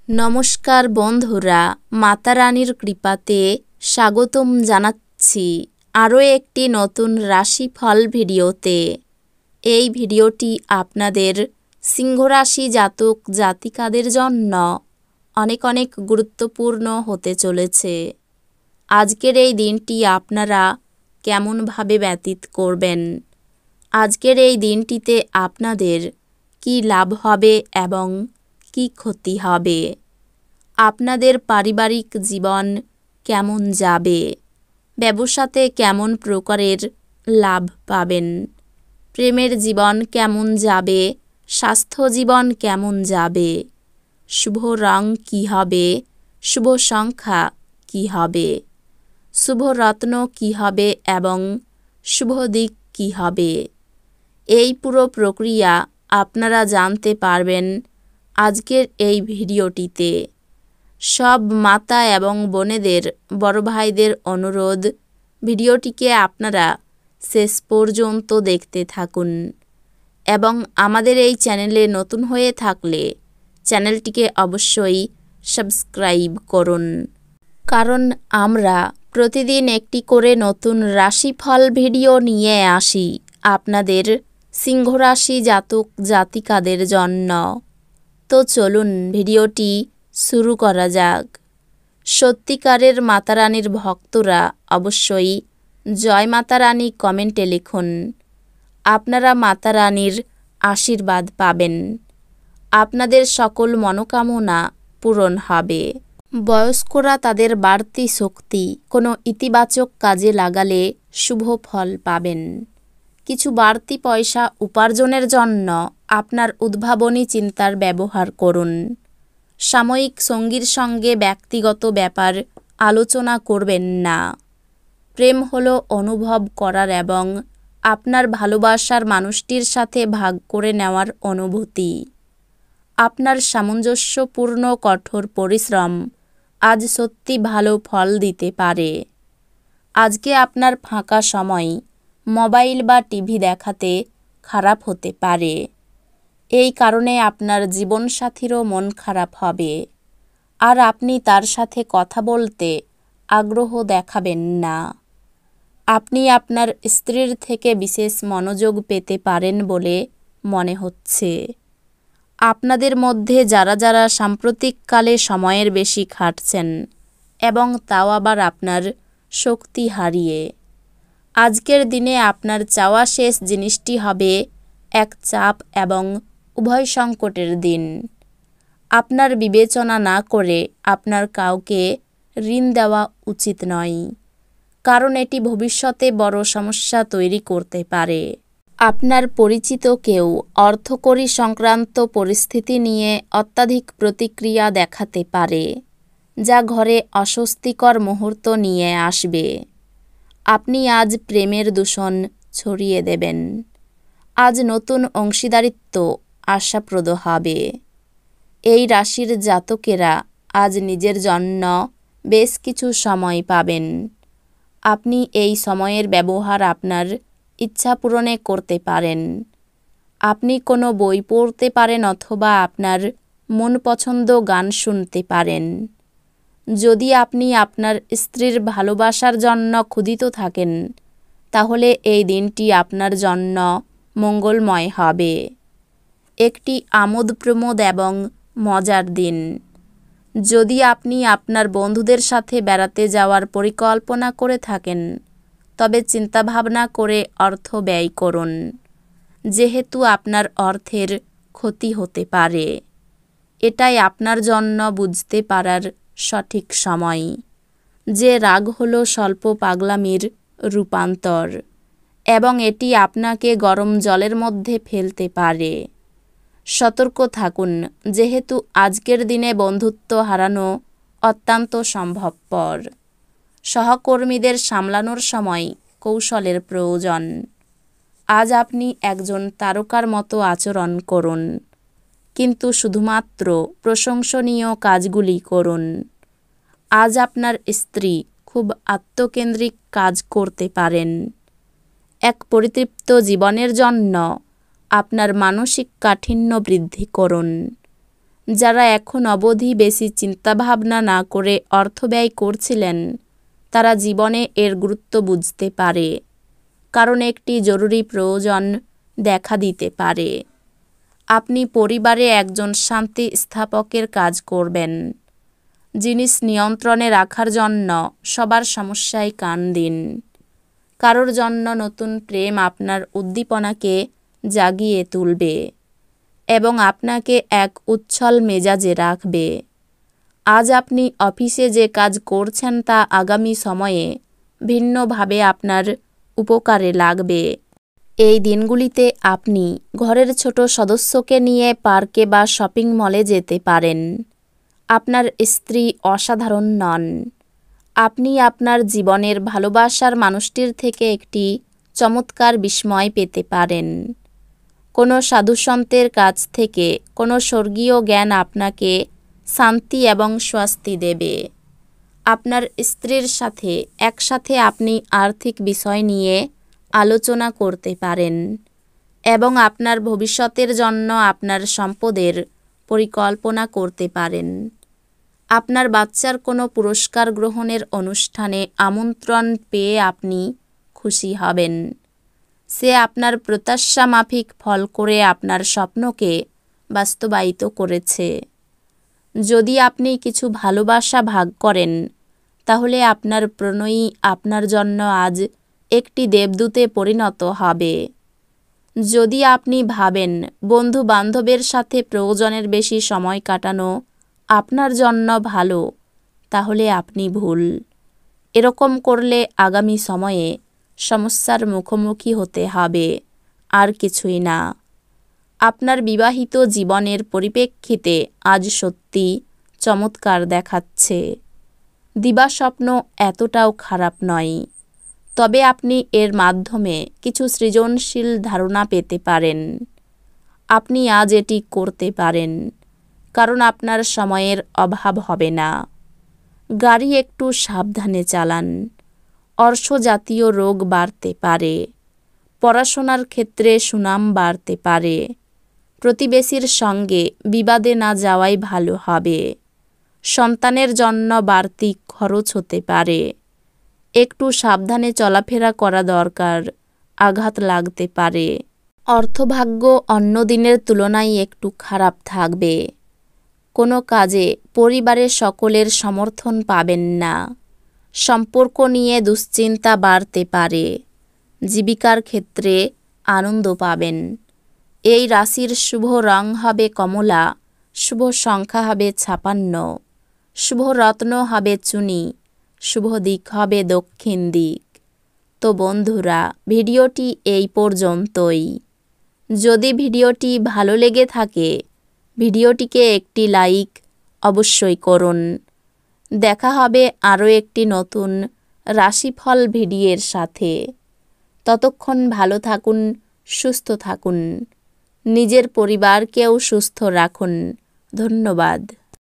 নমস্কার বন্ধুরা, মাতা রানীর কৃপাতে স্বাগতম জানাচ্ছি আরও একটি নতুন রাশিফল ভিডিওতে। এই ভিডিওটি আপনাদের সিংহ রাশি জাতক জাতিকাদের জন্য অনেক অনেক গুরুত্বপূর্ণ হতে চলেছে। আজকের এই দিনটি আপনারা কেমনভাবে ব্যতীত করবেন, আজকের এই দিনটিতে আপনাদের কি লাভ হবে এবং কি ক্ষতি হবে, আপনাদের পারিবারিক জীবন কেমন যাবে, ব্যবসাতে কেমন প্রকারের লাভ পাবেন, প্রেমের জীবন কেমন যাবে, স্বাস্থ্য জীবন কেমন যাবে, শুভ রং কী হবে, শুভ সংখ্যা কী হবে, শুভ রত্ন কী হবে এবং শুভ দিক কী হবে, এই পুরো প্রক্রিয়া আপনারা জানতে পারবেন আজকের এই ভিডিওটিতে। সব মাতা এবং বোনেদের, বড় ভাইদের অনুরোধ, ভিডিওটিকে আপনারা শেষ পর্যন্ত দেখতে থাকুন এবং আমাদের এই চ্যানেলে নতুন হয়ে থাকলে চ্যানেলটিকে অবশ্যই সাবস্ক্রাইব করুন, কারণ আমরা প্রতিদিন একটি করে নতুন রাশিফল ভিডিও নিয়ে আসি আপনাদের সিংহ রাশি জাতক জাতিকাদের জন্য। তো চলুন ভিডিওটি শুরু করা যাক। সত্যিকারের মাতারানীর ভক্তরা অবশ্যই জয় মাতা রানী কমেন্টে লিখুন। আপনারা মাতা রানীর আশীর্বাদ পাবেন, আপনাদের সকল মনোকামনা পূরণ হবে। বয়স্করা তাদের বাড়তি শক্তি কোনো ইতিবাচক কাজে লাগালে শুভ ফল পাবেন। কিছু বাড়তি পয়সা উপার্জনের জন্য আপনার উদ্ভাবনী চিন্তার ব্যবহার করুন। সাময়িক সঙ্গীর সঙ্গে ব্যক্তিগত ব্যাপার আলোচনা করবেন না। প্রেম হলো অনুভব করার এবং আপনার ভালোবাসার মানুষটির সাথে ভাগ করে নেওয়ার অনুভূতি। আপনার সামঞ্জস্যপূর্ণ কঠোর পরিশ্রম আজ সত্যি ভালো ফল দিতে পারে। আজকে আপনার ফাঁকা সময় মোবাইল বা টিভি দেখাতে খারাপ হতে পারে। এই কারণে আপনার জীবনসাথীরও মন খারাপ হবে আর আপনি তার সাথে কথা বলতে আগ্রহ দেখাবেন না। আপনি আপনার স্ত্রীর থেকে বিশেষ মনোযোগ পেতে পারেন বলে মনে হচ্ছে। আপনাদের মধ্যে যারা যারা সাম্প্রতিককালে সময়ের বেশি খাটছেন এবং তাও আবার আপনার শক্তি হারিয়ে, আজকের দিনে আপনার চাওয়া শেষ জিনিসটি হবে এক চাপ এবং উভয় সংকটের দিন। আপনার বিবেচনা না করে আপনার কাউকে ঋণ দেওয়া উচিত নয়, কারণ এটি ভবিষ্যতে বড় সমস্যা তৈরি করতে পারে। আপনার পরিচিত কেউ অর্থকড়ি সংক্রান্ত পরিস্থিতি নিয়ে অত্যাধিক প্রতিক্রিয়া দেখাতে পারে, যা ঘরে অস্বস্তিকর মুহূর্ত নিয়ে আসবে। আপনি আজ প্রেমের দূষণ ছড়িয়ে দেবেন। আজ নতুন অংশীদারিত্ব আশাপ্রদ হবে। এই রাশির জাতকেরা আজ নিজের জন্য বেশ কিছু সময় পাবেন। আপনি এই সময়ের ব্যবহার আপনার ইচ্ছা পূরণে করতে পারেন। আপনি কোনো বই পড়তে পারেন অথবা আপনার মন পছন্দ গান শুনতে পারেন। যদি আপনি আপনার স্ত্রীর ভালোবাসার জন্য ক্ষুধিত থাকেন, তাহলে এই দিনটি আপনার জন্য মঙ্গলময় হবে। একটি আমোদ প্রমোদ এবং মজার দিন। যদি আপনি আপনার বন্ধুদের সাথে বেড়াতে যাওয়ার পরিকল্পনা করে থাকেন, তবে চিন্তাভাবনা করে অর্থ ব্যয় করুন, যেহেতু আপনার অর্থের ক্ষতি হতে পারে। এটাই আপনার জন্য বুঝতে পারার সঠিক সময় যে রাগ হলো স্বল্প পাগলামির রূপান্তর এবং এটি আপনাকে গরম জলের মধ্যে ফেলতে পারে। সতর্ক থাকুন, যেহেতু আজকের দিনে বন্ধুত্ব হারানো অত্যন্ত সম্ভবপর। সহকর্মীদের সামলানোর সময় কৌশলের প্রয়োজন। আজ আপনি একজন তারকার মতো আচরণ করুন, কিন্তু শুধুমাত্র প্রশংসনীয় কাজগুলি করুন। আজ আপনার স্ত্রী খুব আত্মকেন্দ্রিক কাজ করতে পারেন। এক পরিতৃপ্ত জীবনের জন্য আপনার মানসিক কাঠিন্য বৃদ্ধি করুন। যারা এখন অবধি বেশি চিন্তাভাবনা না করে অর্থ ব্যয় করছিলেন, তারা জীবনে এর গুরুত্ব বুঝতে পারে, কারণ একটি জরুরি প্রয়োজন দেখা দিতে পারে। আপনি পরিবারে একজন শান্তি স্থাপকের কাজ করবেন। জিনিস নিয়ন্ত্রণে রাখার জন্য সবার সমস্যায় কান দিন। কারোর জন্য নতুন প্রেম আপনার উদ্দীপনাকে জাগিয়ে তুলবে এবং আপনাকে এক উচ্ছল মেজাজে রাখবে। আজ আপনি অফিসে যে কাজ করছেন তা আগামী সময়ে ভিন্নভাবে আপনার উপকারে লাগবে। এই দিনগুলিতে আপনি ঘরের ছোট সদস্যকে নিয়ে পার্কে বা শপিং মলে যেতে পারেন। আপনার স্ত্রী অসাধারণ নন। আপনি আপনার জীবনের ভালোবাসার মানুষটির থেকে একটি চমৎকার বিস্ময় পেতে পারেন। কোনো সাধুসন্তের কাছ থেকে কোনো স্বর্গীয় জ্ঞান আপনাকে শান্তি এবং স্বস্তি দেবে। আপনার স্ত্রীর সাথে একসাথে আপনি আর্থিক বিষয় নিয়ে আলোচনা করতে পারেন এবং আপনার ভবিষ্যতের জন্য আপনার সম্পদের পরিকল্পনা করতে পারেন। আপনার বাচ্চার কোনো পুরস্কার গ্রহণের অনুষ্ঠানে আমন্ত্রণ পেয়ে আপনি খুশি হবেন। সে আপনার প্রত্যাশা মাফিক ফল করে আপনার স্বপ্নকে বাস্তবায়িত করেছে। যদি আপনি কিছু ভালোবাসা ভাগ করেন, তাহলে আপনার প্রণয়ী আপনার জন্য আজ একটি দেবদূতে পরিণত হবে। যদি আপনি ভাবেন বন্ধু বান্ধবের সাথে প্রয়োজনের বেশি সময় কাটানো আপনার জন্য ভালো, তাহলে আপনি ভুল। এরকম করলে আগামী সময়ে সমস্যার মুখোমুখি হতে হবে, আর কিছুই না। আপনার বিবাহিত জীবনের পরিপ্রেক্ষিতে আজ সত্যি চমৎকার দেখাচ্ছে। দিবাস্বপ্ন এতটাও খারাপ নয়, তবে আপনি এর মাধ্যমে কিছু সৃজনশীল ধারণা পেতে পারেন। আপনি আজ এটি করতে পারেন, কারণ আপনার সময়ের অভাব হবে না। গাড়ি একটু সাবধানে চালান। অর্শজাতীয় রোগ বাড়তে পারে। পড়াশোনার ক্ষেত্রে সুনাম বাড়তে পারে। প্রতিবেশীর সঙ্গে বিবাদে না যাওয়াই ভালো হবে। সন্তানের জন্য বাড়তি খরচ হতে পারে। একটু সাবধানে চলাফেরা করা দরকার, আঘাত লাগতে পারে। অর্থভাগ্য অন্য দিনের তুলনায় একটু খারাপ থাকবে। কোনো কাজে পরিবারের সকলের সমর্থন পাবেন না। সম্পর্ক নিয়ে দুশ্চিন্তা বাড়তে পারে। জীবিকার ক্ষেত্রে আনন্দ পাবেন। এই রাশির শুভ রং হবে কমলা, শুভ সংখ্যা হবে 56, শুভ রত্ন হবে চুনি, শুভ দিক হবে দক্ষিণ দিক। তো বন্ধুরা, ভিডিওটি এই পর্যন্তই। যদি ভিডিওটি ভালো লেগে থাকে, ভিডিওটিকে একটি লাইক অবশ্যই করুন। দেখা হবে আরও একটি নতুন রাশিফল ভিডিওর সাথে। ততক্ষণ ভালো থাকুন, সুস্থ থাকুন, নিজের পরিবারকেও সুস্থ রাখুন। ধন্যবাদ।